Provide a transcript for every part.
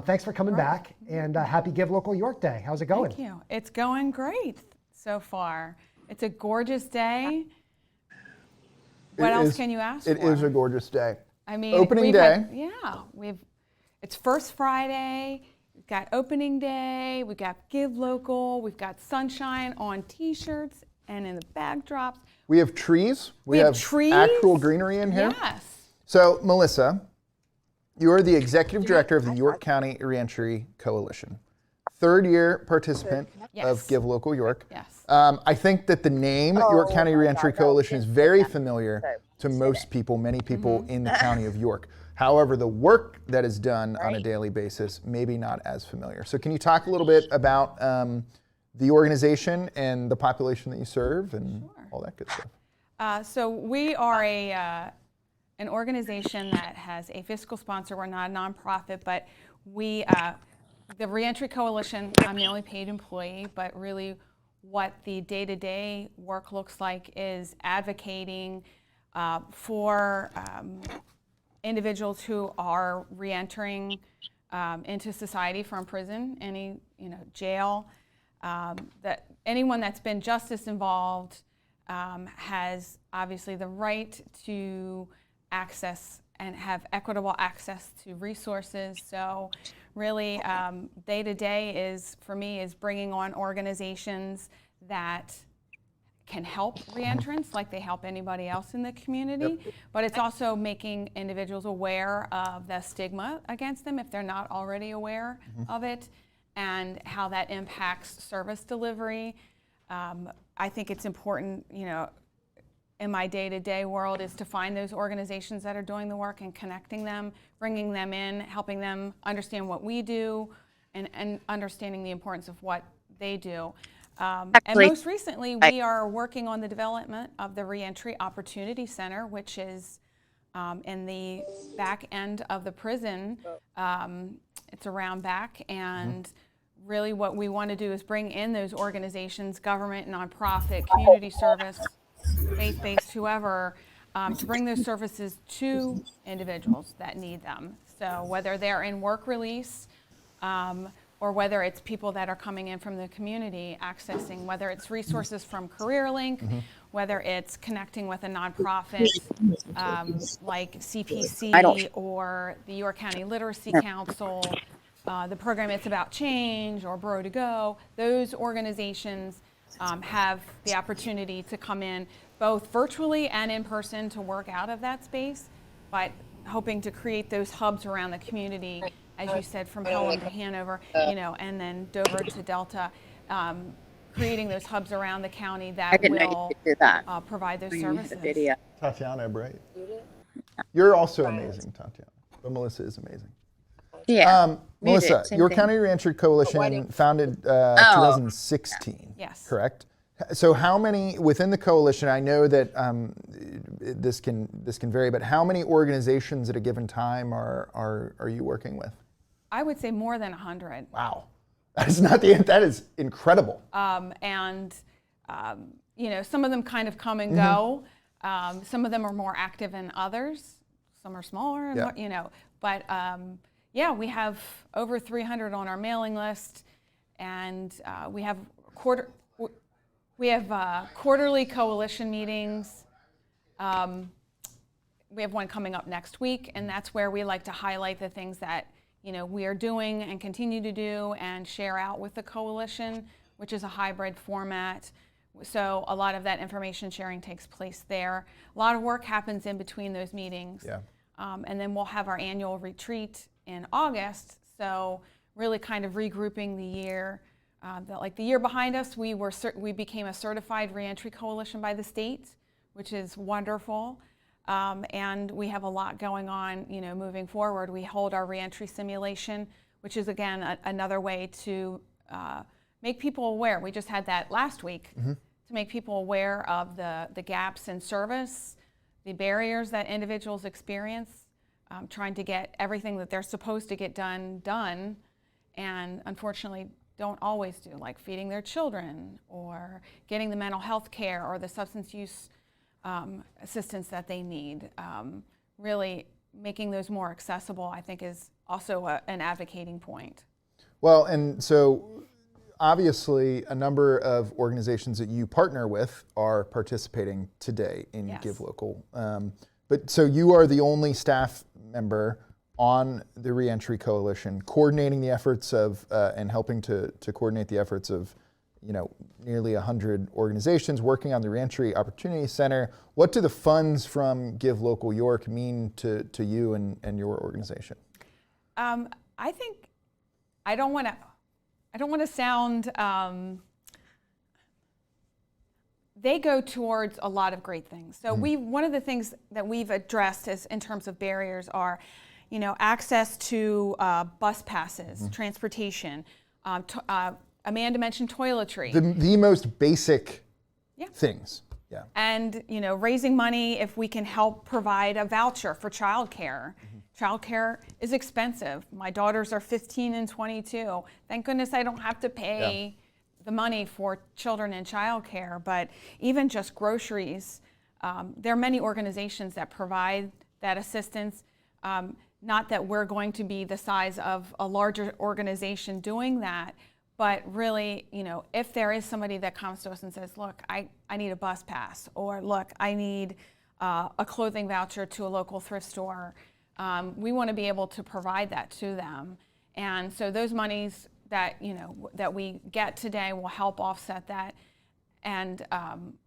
Thanks for coming back, and happy Give Local York Day. How's it going? Thank you. It's going great so far. It's a gorgeous day. What else can you ask for? It is a gorgeous day. I mean, opening day. It's First Friday. We've got opening day. We've got Give Local. We've got sunshine on T-shirts and in the backdrops. We have trees. We have trees? Actual greenery in here. Yes. So, Melissa, you are the executive director of the York County Reentry Coalition. Third-year participant of Give Local York. Yes. I think that the name York County Reentry Coalition is very familiar to most people, many people in the county of York. However, the work that is done on a daily basis, maybe not as familiar. So can you talk a little bit about the organization and the population that you serve and all that good stuff? So we are an organization that has a fiscal sponsor. We're not a nonprofit, but the Reentry Coalition, I'm the only paid employee, but really what the day-to-day work looks like is advocating for individuals who are reentering into society from prison, any jail, that anyone that's been justice involved has obviously the right to access and have equitable access to resources. So really day to day is, for me, is bringing on organizations that can help reentrants like they help anybody else in the community, but it's also making individuals aware of the stigma against them if they're not already aware of it, and how that impacts service delivery. I think it's important, in my day-to-day world, is to find those organizations that are doing the work and connecting them, bringing them in, helping them understand what we do, and understanding the importance of what they do. And most recently, we are working on the development of the Reentry Opportunity Center, which is in the back end of the prison. It's around back, and really what we want to do is bring in those organizations, government, nonprofit, community service, faith-based, whoever, to bring those services to individuals that need them. So whether they're in work release, or whether it's people that are coming in from the community accessing, whether it's resources from CareerLink, whether it's connecting with a nonprofit like CPC or the York County Literacy Council, the program It's About Change or Bro to Go, those organizations have the opportunity to come in both virtually and in person to work out of that space, but hoping to create those hubs around the community, as you said, from Pelham to Hanover, and then Dover to Delta, creating those hubs around the county that will provide those services. Tatiana, right? You're also amazing, Tatiana, but Melissa is amazing. Yeah. Melissa, York County Reentry Coalition founded 2016. Yes. Correct. So how many within the coalition? I know that this can vary, but how many organizations at a given time are you working with? I would say more than 100. Wow, that is incredible. And some of them kind of come and go. Some of them are more active than others. Some are smaller, and but. Yeah, we have over 300 on our mailing list, and we have quarterly coalition meetings. We have one coming up next week, and that's where we like to highlight the things that we are doing and continue to do and share out with the coalition, which is a hybrid format. So a lot of that information sharing takes place there. A lot of work happens in between those meetings. Yeah. And then we'll have our annual retreat in August, so really kind of regrouping the year. The year behind us, we became a certified reentry coalition by the state, which is wonderful, and we have a lot going on. Moving forward, we hold our reentry simulation, which is again another way to make people aware. We just had that last week to make people aware of the gaps in service, the barriers that individuals experience. Trying to get everything that they're supposed to get done, and unfortunately don't always do, like feeding their children or getting the mental health care or the substance use assistance that they need. Really making those more accessible, I think, is also an advocating point. Well, and so obviously a number of organizations that you partner with are participating today in Yes. Give Local. But so you are the only staff member on the Reentry Coalition, coordinating the efforts of and helping to coordinate the efforts of, nearly 100 organizations working on the Reentry Opportunity Center. What do the funds from Give Local York mean to you and your organization? I think I don't want to sound. They go towards a lot of great things. So one of the things that we've addressed is in terms of barriers are, access to bus passes, transportation. Amanda mentioned toiletry. The most basic Yeah. things. Yeah. And raising money if we can help provide a voucher for childcare. Childcare is expensive. My daughters are 15 and 22. Thank goodness I don't have to pay the money for children in childcare, but even just groceries. There are many organizations that provide that assistance. Not that we're going to be the size of a larger organization doing that, but really, if there is somebody that comes to us and says, look, I need a bus pass, or look, I need a clothing voucher to a local thrift store, we want to be able to provide that to them. And so those monies that, that we get today will help offset that. And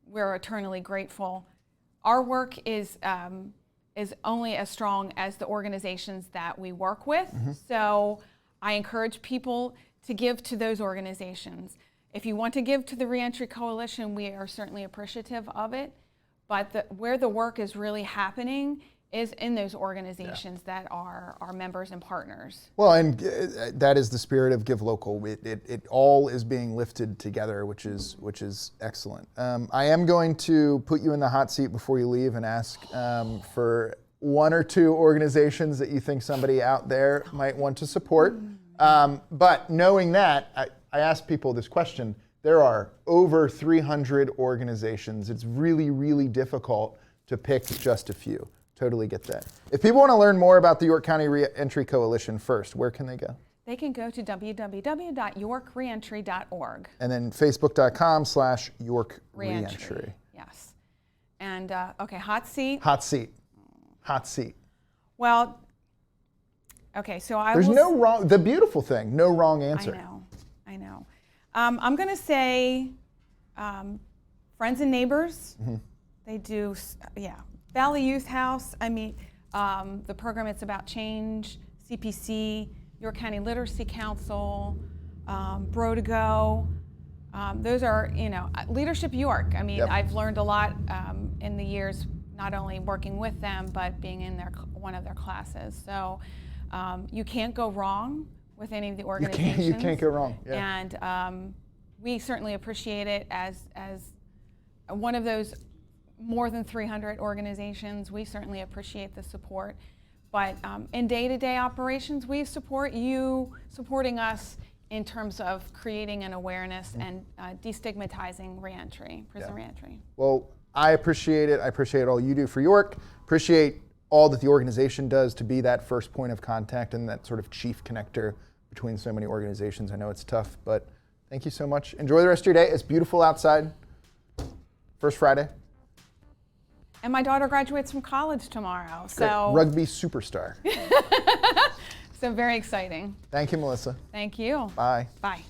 we're eternally grateful. Our work is only as strong as the organizations that we work with. So I encourage people to give to those organizations. If you want to give to the Reentry Coalition, we are certainly appreciative of it. But where the work is really happening is in those organizations that are our members and partners. Well, and that is the spirit of Give Local. It all is being lifted together, which is excellent. I am going to put you in the hot seat before you leave and ask for one or two organizations that you think somebody out there might want to support. But knowing that, I ask people this question. There are over 300 organizations. It's really, really difficult to pick just a few. Totally get that. If people want to learn more about the York County Reentry Coalition first, where can they go? They can go to www.yorkreentry.org. And then facebook.com/YorkReentry. Yes. And okay, hot seat. Hot seat. Hot seat. Well, okay, so There's no wrong, the beautiful thing, no wrong answer. I know. I'm going to say Friends and Neighbors. They do, Valley Youth House. The program It's About Change, CPC, York County Literacy Council, Bro to Go. Those are, Leadership York. I've learned a lot in the years, not only working with them, but being in one of their classes. So you can't go wrong with any of the organizations. You can't go wrong. Yeah. And we certainly appreciate it as one of those more than 300 organizations. We certainly appreciate the support. But in day-to-day operations, we support you supporting us in terms of creating an awareness and destigmatizing reentry, prison reentry. Well, I appreciate it. I appreciate all you do for York. Appreciate all that the organization does to be that first point of contact and that sort of chief connector between so many organizations. I know it's tough, but thank you so much. Enjoy the rest of your day. It's beautiful outside. First Friday. And my daughter graduates from college tomorrow. Great. So Rugby superstar. So very exciting. Thank you, Melissa. Thank you. Bye. Bye.